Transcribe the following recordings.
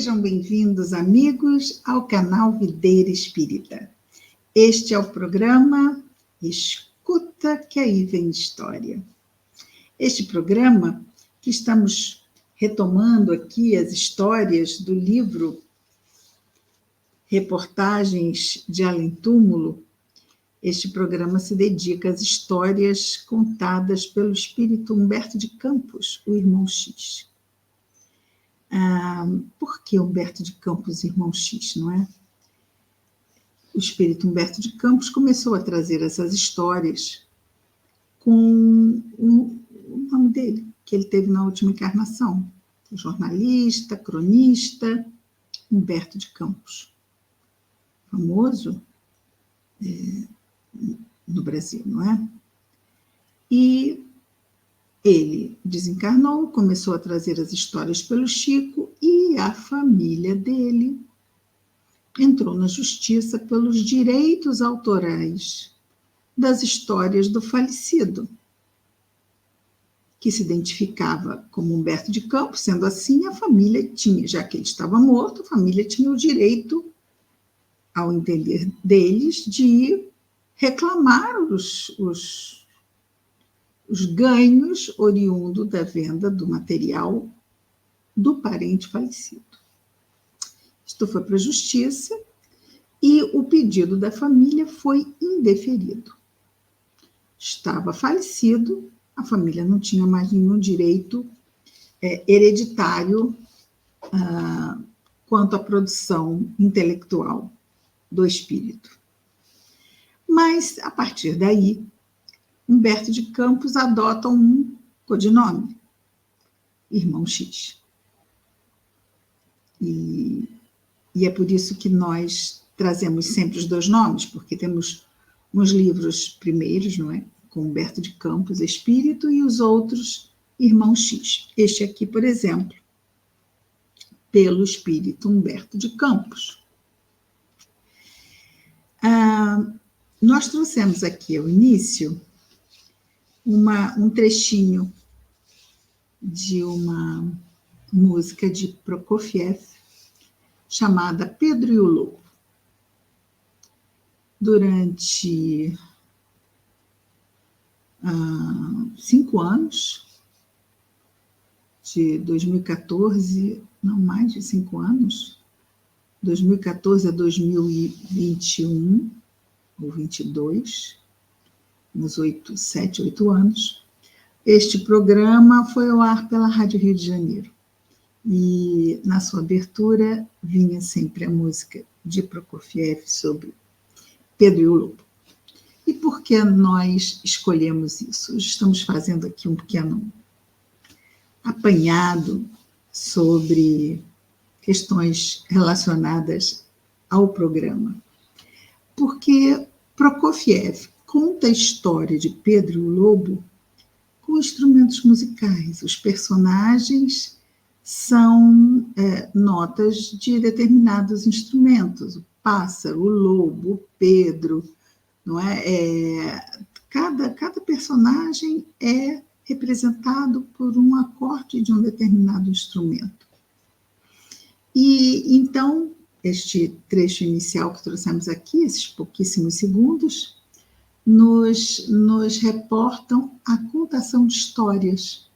Sejam bem-vindos, amigos, ao canal Videira Espírita. Este é o programa Escuta que aí vem história. Este programa que estamos retomando aqui as histórias do livro Reportagens de Além Túmulo. Este programa se dedica às histórias contadas pelo espírito Humberto de Campos, o Irmão X. Por que Humberto de Campos, Irmão X, não é? O espírito Humberto de Campos começou a trazer essas histórias com o nome dele, que ele teve na última encarnação. Jornalista, cronista, Humberto de Campos. Famoso no Brasil, não é? E ele desencarnou, começou a trazer as histórias pelo Chico e a família dele entrou na justiça pelos direitos autorais das histórias do falecido, que se identificava como Humberto de Campos. Sendo assim, a família tinha, já que ele estava morto, a família tinha o direito, ao entender deles, de reclamar os ganhos oriundos da venda do material do parente falecido. Isto foi para a justiça e o pedido da família foi indeferido. Estava falecido, a família não tinha mais nenhum direito hereditário quanto à produção intelectual do espírito. Mas, a partir daí, Humberto de Campos adota um codinome, Irmão X. E é por isso que nós trazemos sempre os dois nomes, porque temos uns livros primeiros, não é? Com Humberto de Campos, Espírito, e os outros, Irmão X. Este aqui, por exemplo, pelo espírito Humberto de Campos. Nós trouxemos aqui ao início um trechinho de uma música de Prokofiev, chamada Pedro e o Lobo. Durante 5 anos, de 2014, não mais de 5 anos, 2014 a 2021, ou 22, uns 7, 8 anos, este programa foi ao ar pela Rádio Rio de Janeiro. E na sua abertura vinha sempre a música de Prokofiev sobre Pedro e o Lobo. E por que nós escolhemos isso? Hoje estamos fazendo aqui um pequeno apanhado sobre questões relacionadas ao programa. Porque Prokofiev conta a história de Pedro e o Lobo com instrumentos musicais. Os personagens são notas de determinados instrumentos. O pássaro, o lobo, o Pedro, não é? Cada personagem é representado por um acorde de um determinado instrumento. E então, este trecho inicial que trouxemos aqui, esses pouquíssimos segundos, nos reportam a contação de histórias.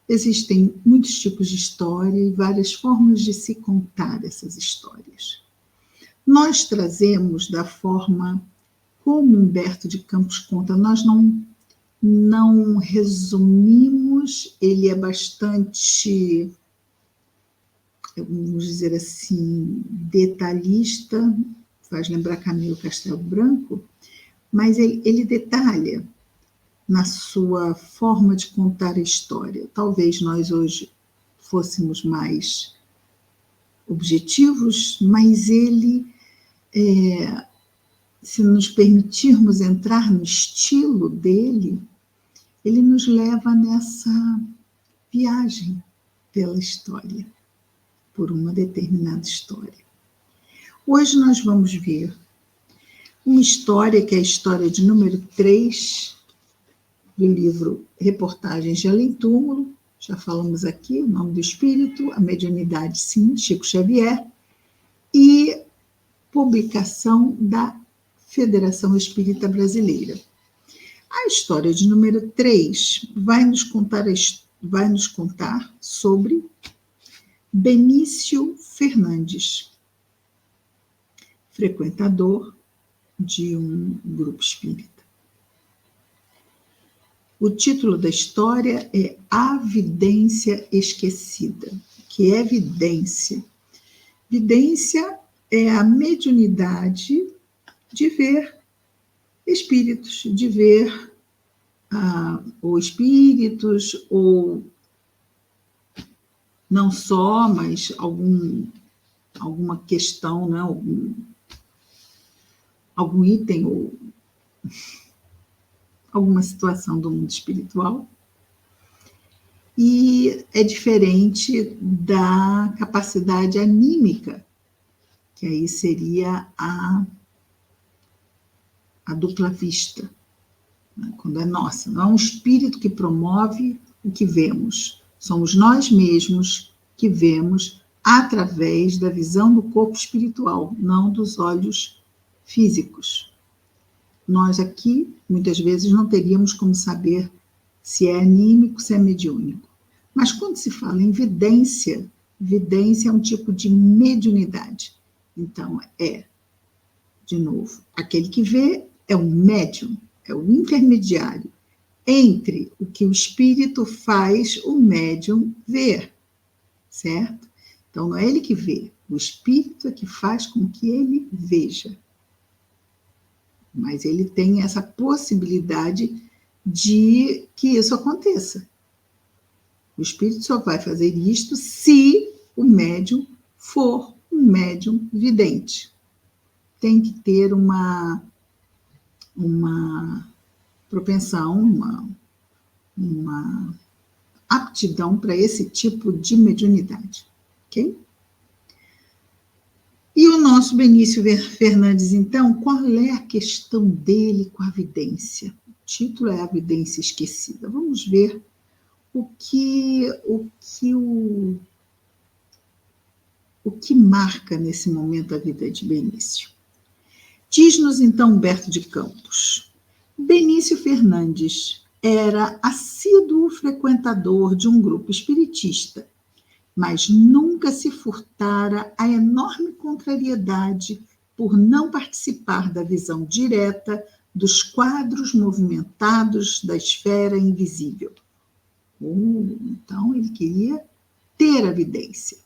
Existem muitos tipos de história e várias formas de se contar essas histórias. Nós trazemos da forma como Humberto de Campos conta, nós não resumimos, ele é bastante, vamos dizer assim, detalhista, faz lembrar Camilo Castelo Branco, mas ele detalha na sua forma de contar a história. Talvez nós hoje fôssemos mais objetivos, mas ele, se nos permitirmos entrar no estilo dele, ele nos leva nessa viagem pela história, por uma determinada história. Hoje nós vamos ver uma história que é a história de número 3 do livro Reportagens de Além Túmulo, já falamos aqui, o nome do espírito, a mediunidade, sim, Chico Xavier, e publicação da Federação Espírita Brasileira. A história de número 3 vai nos contar sobre Benício Fernandes, frequentador de um grupo espírita. O título da história é A Vidência Esquecida. O que é vidência? Vidência é a mediunidade de ver espíritos, de ver ou espíritos, ou não só, mas alguma questão, né? Algum item ou alguma situação do mundo espiritual. E é diferente da capacidade anímica, que aí seria a dupla vista, né? Quando é nossa. Não é um espírito que promove o que vemos. Somos nós mesmos que vemos através da visão do corpo espiritual, não dos olhos físicos. Nós aqui, muitas vezes, não teríamos como saber se é anímico, se é mediúnico. Mas quando se fala em vidência, vidência é um tipo de mediunidade. Então, de novo, aquele que vê é um médium, é o intermediário entre o que o espírito faz o médium ver, certo? Então, não é ele que vê, o espírito é que faz com que ele veja. Mas ele tem essa possibilidade de que isso aconteça. O espírito só vai fazer isto se o médium for um médium vidente. Tem que ter uma propensão, uma aptidão para esse tipo de mediunidade. Ok? E o nosso Benício Fernandes, então, qual é a questão dele com a vidência? O título é A Vidência Esquecida. Vamos ver o que marca nesse momento a vida de Benício. Diz-nos, então, Humberto de Campos: Benício Fernandes era assíduo frequentador de um grupo espiritista, mas nunca se furtara a enorme contrariedade por não participar da visão direta dos quadros movimentados da esfera invisível. Então, ele queria ter a vidência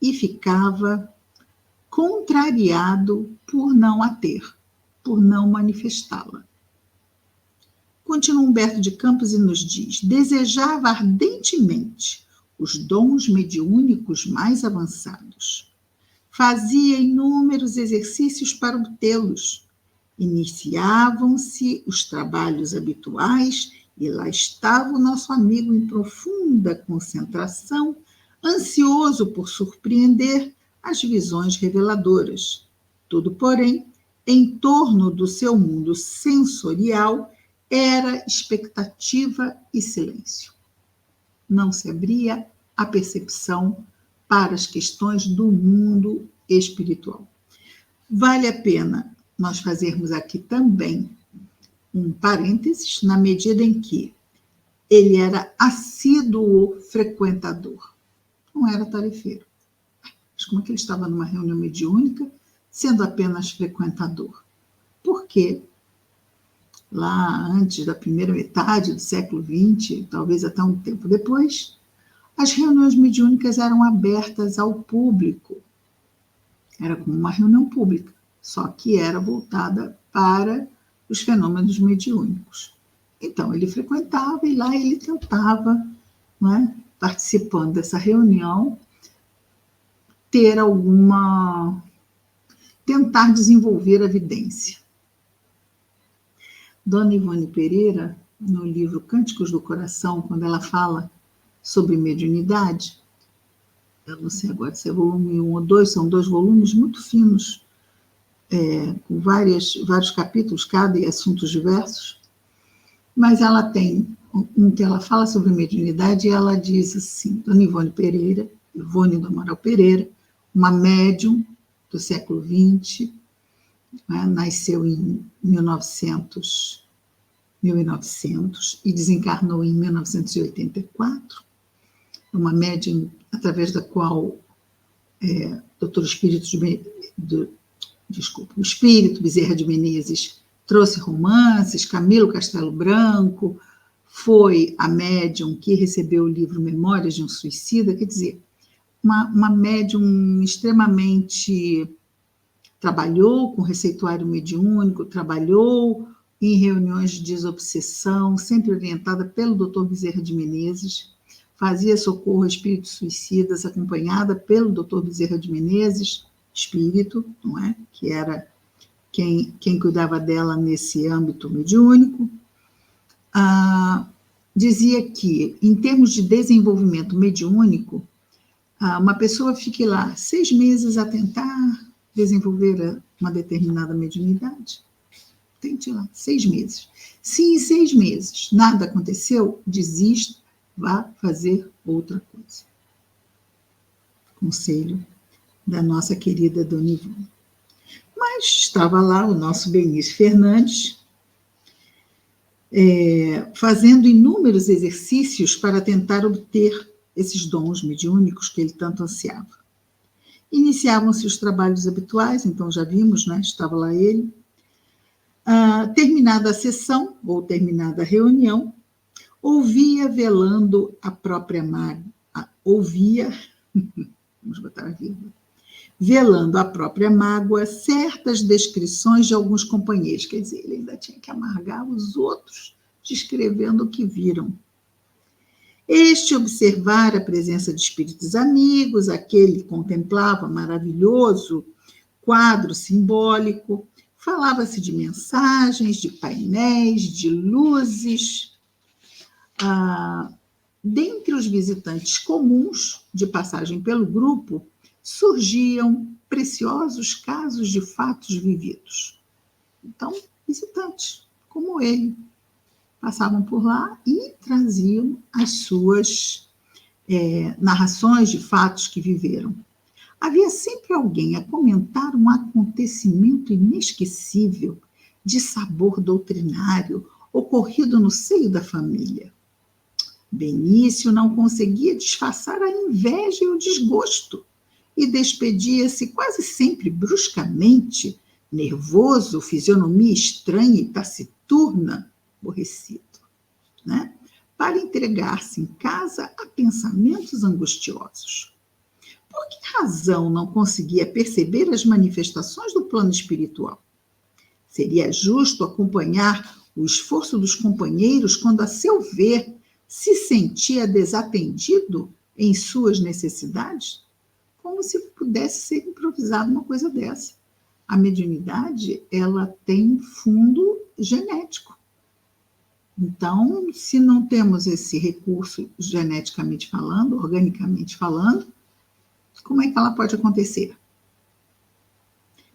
e ficava contrariado por não a ter, por não manifestá-la. Continua Humberto de Campos e nos diz: desejava ardentemente os dons mediúnicos mais avançados. Fazia inúmeros exercícios para obtê-los. Iniciavam-se os trabalhos habituais e lá estava o nosso amigo em profunda concentração, ansioso por surpreender as visões reveladoras. Tudo, porém, em torno do seu mundo sensorial era expectativa e silêncio. Não se abria a percepção para as questões do mundo espiritual. Vale a pena nós fazermos aqui também um parênteses, na medida em que ele era assíduo frequentador, não era tarefeiro. Mas como é que ele estava numa reunião mediúnica, sendo apenas frequentador? Porque lá antes da primeira metade do século XX, talvez até um tempo depois, as reuniões mediúnicas eram abertas ao público. Era como uma reunião pública, só que era voltada para os fenômenos mediúnicos. Então, ele frequentava e lá ele tentava, né, participando dessa reunião, tentar desenvolver a vidência. Dona Ivone Pereira, no livro Cânticos do Coração, quando ela fala sobre mediunidade, eu não sei agora se é volume 1 ou 2, são 2 volumes muito finos, com vários capítulos, cada e assuntos diversos, mas ela tem em que ela fala sobre mediunidade, ela diz assim, Dona Ivone Pereira, Ivone do Amaral Pereira, uma médium do século XX, né, nasceu em 1900 e desencarnou em 1984, uma médium através da qual o Espírito Bezerra de Menezes trouxe romances, Camilo Castelo Branco, foi a médium que recebeu o livro Memórias de um Suicida, quer dizer, uma médium extremamente... Trabalhou com receituário mediúnico, trabalhou em reuniões de desobsessão, sempre orientada pelo Dr. Bezerra de Menezes, fazia socorro a espíritos suicidas, acompanhada pelo Dr. Bezerra de Menezes, espírito, não é? Que era quem cuidava dela nesse âmbito mediúnico. Dizia que, em termos de desenvolvimento mediúnico, uma pessoa fique lá 6 meses a tentar desenvolver uma determinada mediunidade. Tente lá, 6 meses. Se em 6 meses nada aconteceu, desista, vá fazer outra coisa. Conselho da nossa querida Dona Ivone. Mas estava lá o nosso Benício Fernandes, fazendo inúmeros exercícios para tentar obter esses dons mediúnicos que ele tanto ansiava. Iniciavam-se os trabalhos habituais, então já vimos, né? Estava lá ele. Terminada a sessão, ou terminada a reunião, ouvia velando a própria mágoa, vamos botar a vírgula, velando a própria mágoa certas descrições de alguns companheiros, quer dizer, ele ainda tinha que amargar os outros, descrevendo o que viram. Este observar a presença de espíritos amigos, aquele contemplava maravilhoso quadro simbólico, falava-se de mensagens, de painéis, de luzes. Dentre os visitantes comuns de passagem pelo grupo, surgiam preciosos casos de fatos vividos. Então, visitantes como ele passavam por lá e traziam as suas narrações de fatos que viveram. Havia sempre alguém a comentar um acontecimento inesquecível, de sabor doutrinário, ocorrido no seio da família. Benício não conseguia disfarçar a inveja e o desgosto, e despedia-se quase sempre bruscamente, nervoso, fisionomia estranha e taciturna, aborrecido, né? Para entregar-se em casa a pensamentos angustiosos. Por que razão não conseguia perceber as manifestações do plano espiritual? Seria justo acompanhar o esforço dos companheiros quando, a seu ver, se sentia desatendido em suas necessidades? Como se pudesse ser improvisado uma coisa dessa. A mediunidade, ela tem fundo genético. Então, se não temos esse recurso geneticamente falando, organicamente falando, como é que ela pode acontecer?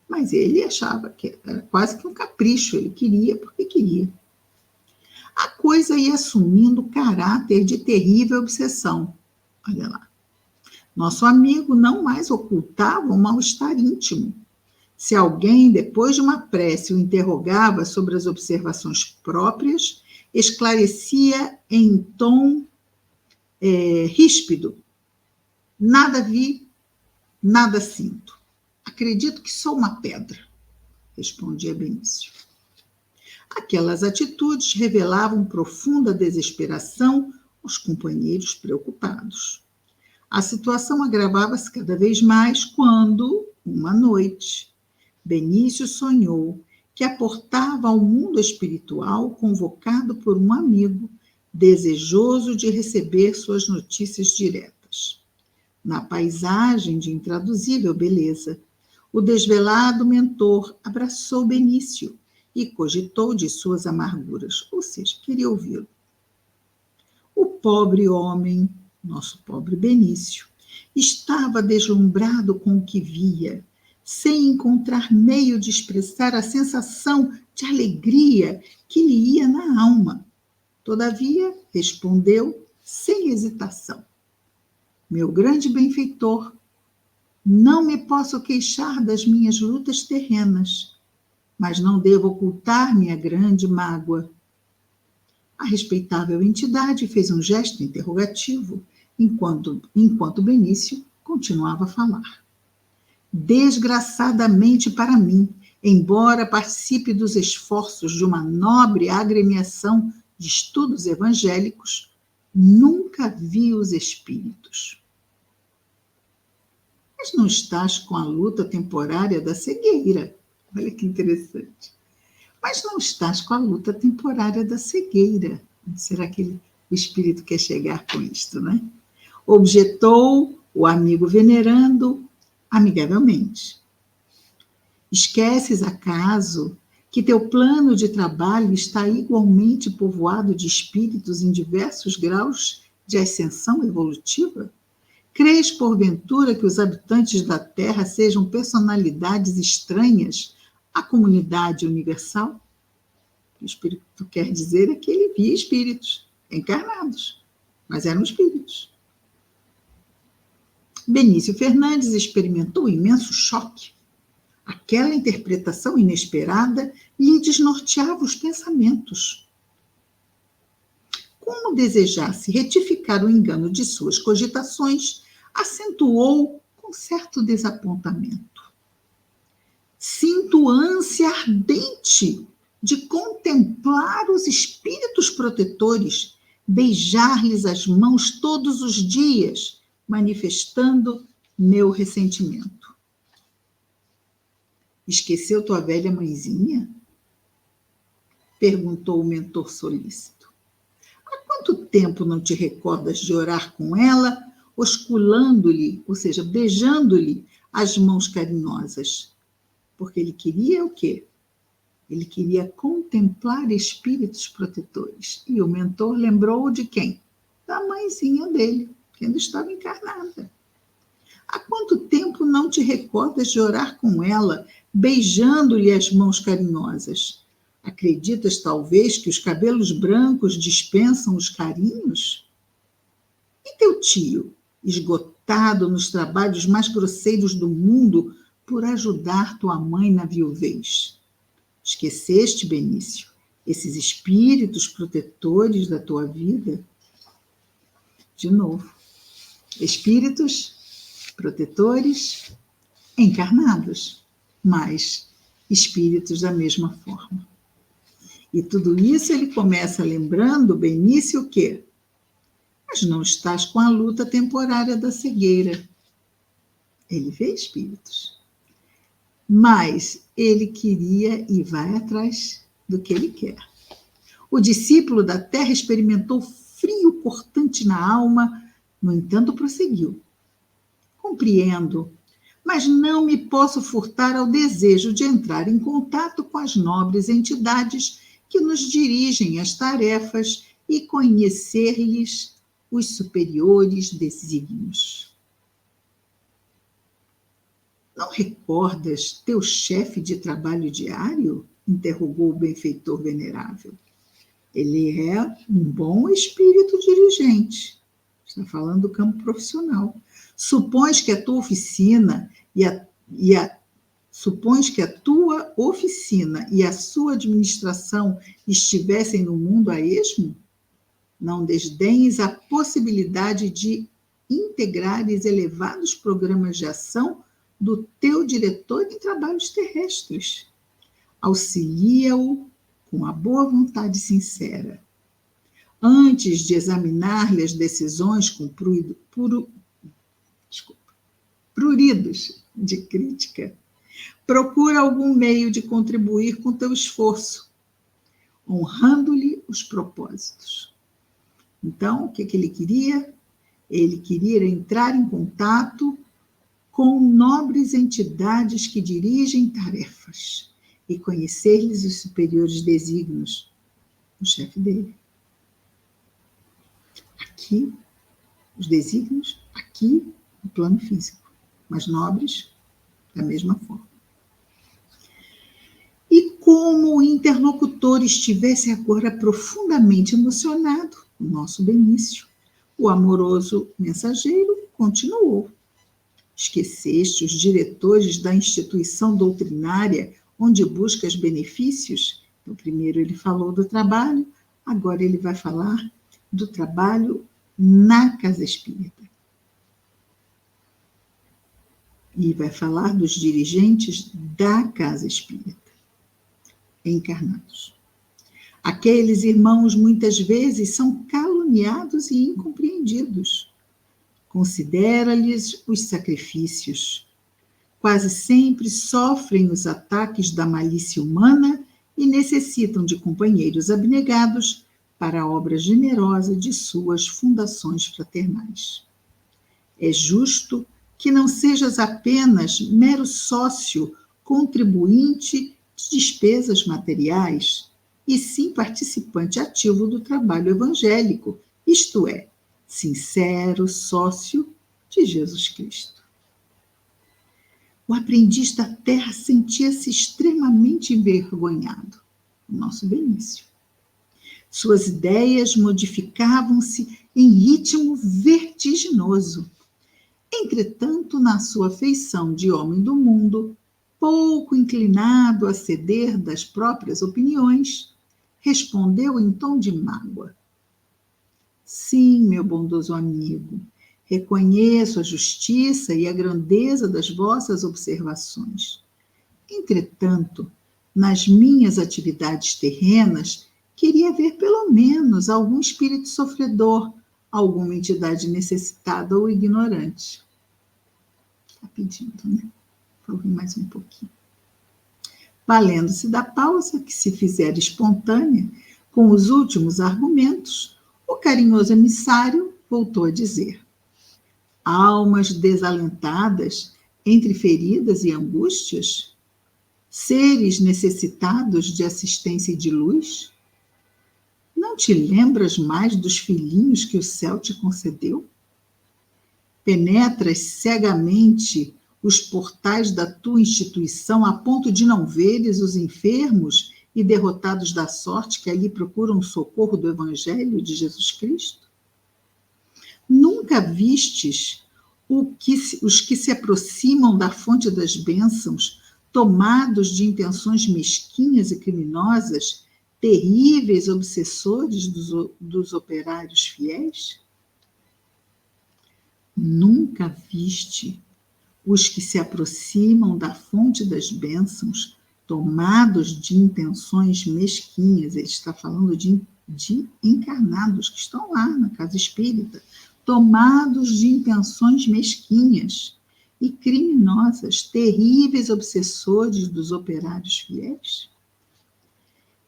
Mas ele achava que era quase que um capricho, ele queria porque queria. A coisa ia assumindo caráter de terrível obsessão. Olha lá. Nosso amigo não mais ocultava o mal-estar íntimo. Se alguém, depois de uma prece, o interrogava sobre as observações próprias, esclarecia em tom ríspido. Nada vi, nada sinto. Acredito que sou uma pedra, respondia Benício. Aquelas atitudes revelavam profunda desesperação aos companheiros preocupados. A situação agravava-se cada vez mais quando, uma noite, Benício sonhou que aportava ao mundo espiritual convocado por um amigo, desejoso de receber suas notícias diretas. Na paisagem de intraduzível beleza, o desvelado mentor abraçou Benício e cogitou de suas amarguras, ou seja, queria ouvi-lo. O pobre homem, nosso pobre Benício, estava deslumbrado com o que via, sem encontrar meio de expressar a sensação de alegria que lhe ia na alma. Todavia, respondeu sem hesitação: meu grande benfeitor, não me posso queixar das minhas lutas terrenas, mas não devo ocultar minha grande mágoa. A respeitável entidade fez um gesto interrogativo, enquanto Benício continuava a falar. Desgraçadamente para mim, embora participe dos esforços de uma nobre agremiação de estudos evangélicos, nunca vi os espíritos. Mas não estás com a luta temporária da cegueira. Olha que interessante. Mas não estás com a luta temporária da cegueira. Será que o espírito quer chegar com isto, né? Objetou o amigo venerando amigavelmente. Esqueces, acaso, que teu plano de trabalho está igualmente povoado de espíritos em diversos graus de ascensão evolutiva? Crês, porventura, que os habitantes da Terra sejam personalidades estranhas à comunidade universal? O que o espírito quer dizer é que ele via espíritos encarnados, mas eram espíritos. Benício Fernandes experimentou imenso choque. Aquela interpretação inesperada lhe desnorteava os pensamentos. Como desejasse retificar o engano de suas cogitações, acentuou com certo desapontamento. Sinto ânsia ardente de contemplar os espíritos protetores, beijar-lhes as mãos todos os dias, manifestando meu ressentimento. Esqueceu tua velha mãezinha? Perguntou o mentor solícito. Há quanto tempo não te recordas de orar com ela, osculando-lhe, ou seja, beijando-lhe as mãos carinhosas? Porque ele queria o quê? Ele queria contemplar espíritos protetores. E o mentor lembrou de quem? Da mãezinha dele, que ainda estava encarnada. Há quanto tempo não te recordas de orar com ela, beijando-lhe as mãos carinhosas? Acreditas, talvez, que os cabelos brancos dispensam os carinhos? E teu tio, esgotado nos trabalhos mais grosseiros do mundo por ajudar tua mãe na viuvez? Esqueceste, Benício, esses espíritos protetores da tua vida? De novo, espíritos protetores encarnados, mas espíritos da mesma forma. E tudo isso ele começa lembrando, Benício, o quê? Mas não estás com a luta temporária da cegueira. Ele vê espíritos. Mas ele queria e vai atrás do que ele quer. O discípulo da terra experimentou frio cortante na alma, no entanto prosseguiu. Compreendo, mas não me posso furtar ao desejo de entrar em contato com as nobres entidades que nos dirigem as tarefas e conhecer-lhes os superiores desígnios. Não recordas teu chefe de trabalho diário? Interrogou o benfeitor venerável. Ele é um bom espírito dirigente. Está falando do campo profissional. Supões que a tua oficina supões que a tua oficina e a sua administração estivessem no mundo a esmo? Não desdenhes a possibilidade de integrares elevados programas de ação do teu diretor em trabalhos terrestres. Auxilia-o com a boa vontade sincera. Antes de examinar-lhe as decisões com pruridos de crítica, procura algum meio de contribuir com teu esforço, honrando-lhe os propósitos. Então, o que ele queria? Ele queria entrar em contato com nobres entidades que dirigem tarefas e conhecer-lhes os superiores desígnios, o chefe dele. Aqui, os desígnios, aqui, no plano físico, mas nobres da mesma forma. E Como o interlocutor estivesse agora profundamente emocionado, o nosso Benício, o amoroso mensageiro continuou. Esqueceste os diretores da instituição doutrinária onde buscas benefícios? No primeiro ele falou do trabalho, agora ele vai falar do trabalho na casa espírita. E vai falar dos dirigentes da casa espírita, encarnados. Aqueles irmãos muitas vezes são caluniados e incompreendidos. Considera-lhes os sacrifícios. Quase sempre sofrem os ataques da malícia humana e necessitam de companheiros abnegados para a obra generosa de suas fundações fraternais. É justo que não sejas apenas mero sócio contribuinte de despesas materiais, e sim participante ativo do trabalho evangélico, isto é, sincero sócio de Jesus Cristo. O aprendiz da terra sentia-se extremamente envergonhado, o nosso Benício. Suas ideias modificavam-se em ritmo vertiginoso. Entretanto, na sua feição de homem do mundo, pouco inclinado a ceder das próprias opiniões, respondeu em tom de mágoa: sim, meu bondoso amigo, reconheço a justiça e a grandeza das vossas observações. Entretanto, nas minhas atividades terrenas, queria ver pelo menos algum espírito sofredor, alguma entidade necessitada ou ignorante. Está pedindo, né? Vou ouvir mais um pouquinho. Valendo-se da pausa, que se fizer espontânea, com os últimos argumentos, o carinhoso emissário voltou a dizer: almas desalentadas, entre feridas e angústias? Seres necessitados de assistência e de luz? Não te lembras mais dos filhinhos que o céu te concedeu? Penetras cegamente os portais da tua instituição a ponto de não veres os enfermos e derrotados da sorte que ali procuram o socorro do Evangelho de Jesus Cristo? Nunca vistes os que se aproximam da fonte das bênçãos, tomados de intenções mesquinhas e criminosas, terríveis obsessores dos operários fiéis? Nunca viste os que se aproximam da fonte das bênçãos, tomados de intenções mesquinhas? Ele está falando de encarnados que estão lá na casa espírita, tomados de intenções mesquinhas e criminosas, terríveis obsessores dos operários fiéis?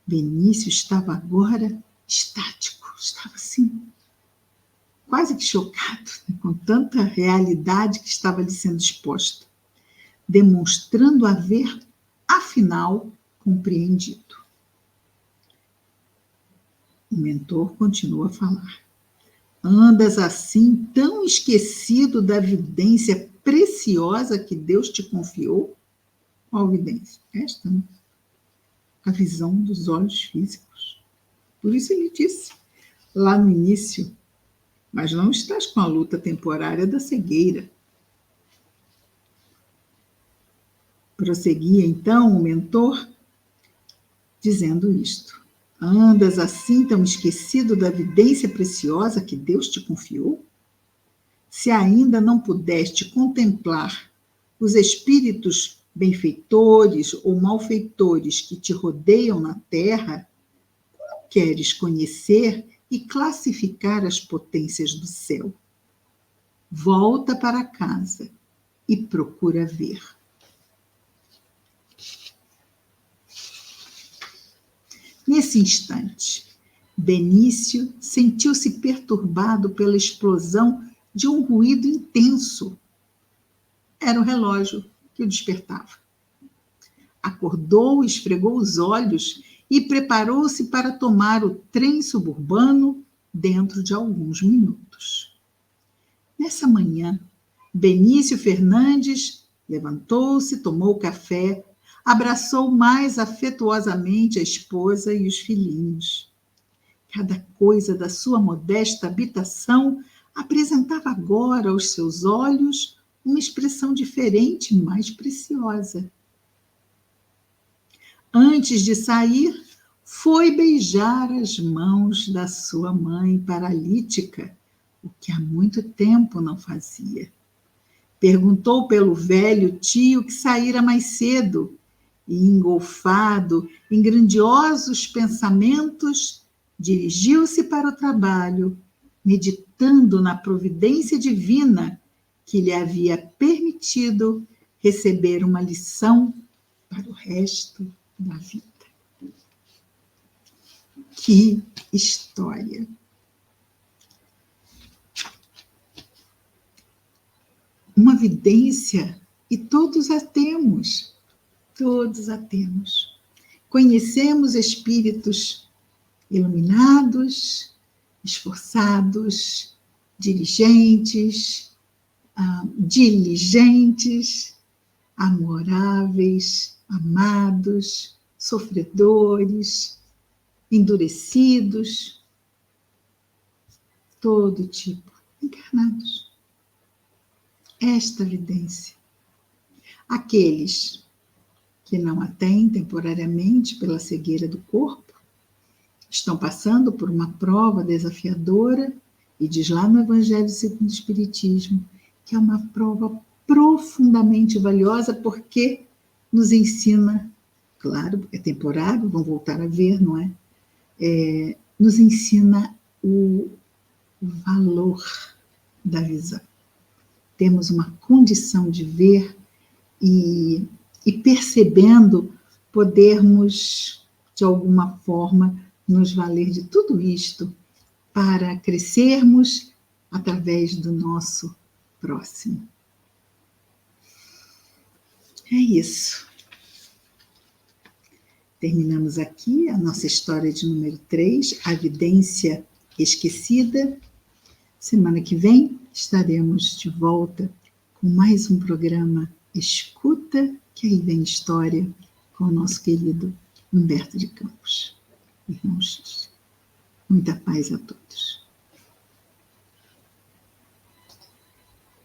Benício estava agora estático, estava assim, quase que chocado, né, com tanta realidade que estava lhe sendo exposta, demonstrando haver, afinal, compreendido. O mentor continua a falar: andas assim tão esquecido da vidência preciosa que Deus te confiou? Qual vidência? Esta, né? A visão dos olhos físicos. Por isso ele disse lá no início: mas não estás com a luta temporária da cegueira. Prosseguia então o mentor dizendo isto: andas assim tão esquecido da vidência preciosa que Deus te confiou? Se ainda não pudeste contemplar os espíritos benfeitores ou malfeitores que te rodeiam na terra, como queres conhecer e classificar as potências do céu? Volta para casa e procura ver. Nesse instante, Benício sentiu-se perturbado pela explosão de um ruído intenso. Era o relógio que o despertava. Acordou, esfregou os olhos e preparou-se para tomar o trem suburbano dentro de alguns minutos. Nessa manhã, Benício Fernandes levantou-se, tomou café, abraçou mais afetuosamente a esposa e os filhinhos. Cada coisa da sua modesta habitação apresentava agora aos seus olhos uma expressão diferente e mais preciosa. Antes de sair, foi beijar as mãos da sua mãe paralítica, o que há muito tempo não fazia. Perguntou pelo velho tio que saíra mais cedo e, engolfado em grandiosos pensamentos, dirigiu-se para o trabalho, meditando na providência divina que lhe havia permitido receber uma lição para o resto da vida. Que história! Uma vidência, e todos a temos, todos a temos. Conhecemos espíritos iluminados, esforçados, diligentes, amoráveis, amados, sofredores, endurecidos, todo tipo, encarnados. Esta vidência. Aqueles que não a têm temporariamente pela cegueira do corpo, estão passando por uma prova desafiadora, e diz lá no Evangelho segundo o Espiritismo, que é uma prova profundamente valiosa, porque nos ensina, claro, é temporário, vão voltar a ver, não é? Nos ensina o valor da visão. Temos uma condição de ver e percebendo, podermos, de alguma forma, nos valer de tudo isto para crescermos através do nosso próximo. É isso. Terminamos aqui a nossa história de número 3, a vidência esquecida. Semana que vem estaremos de volta com mais um programa Escuta, que aí vem história, com o nosso querido Humberto de Campos. Irmãos, muita paz a todos.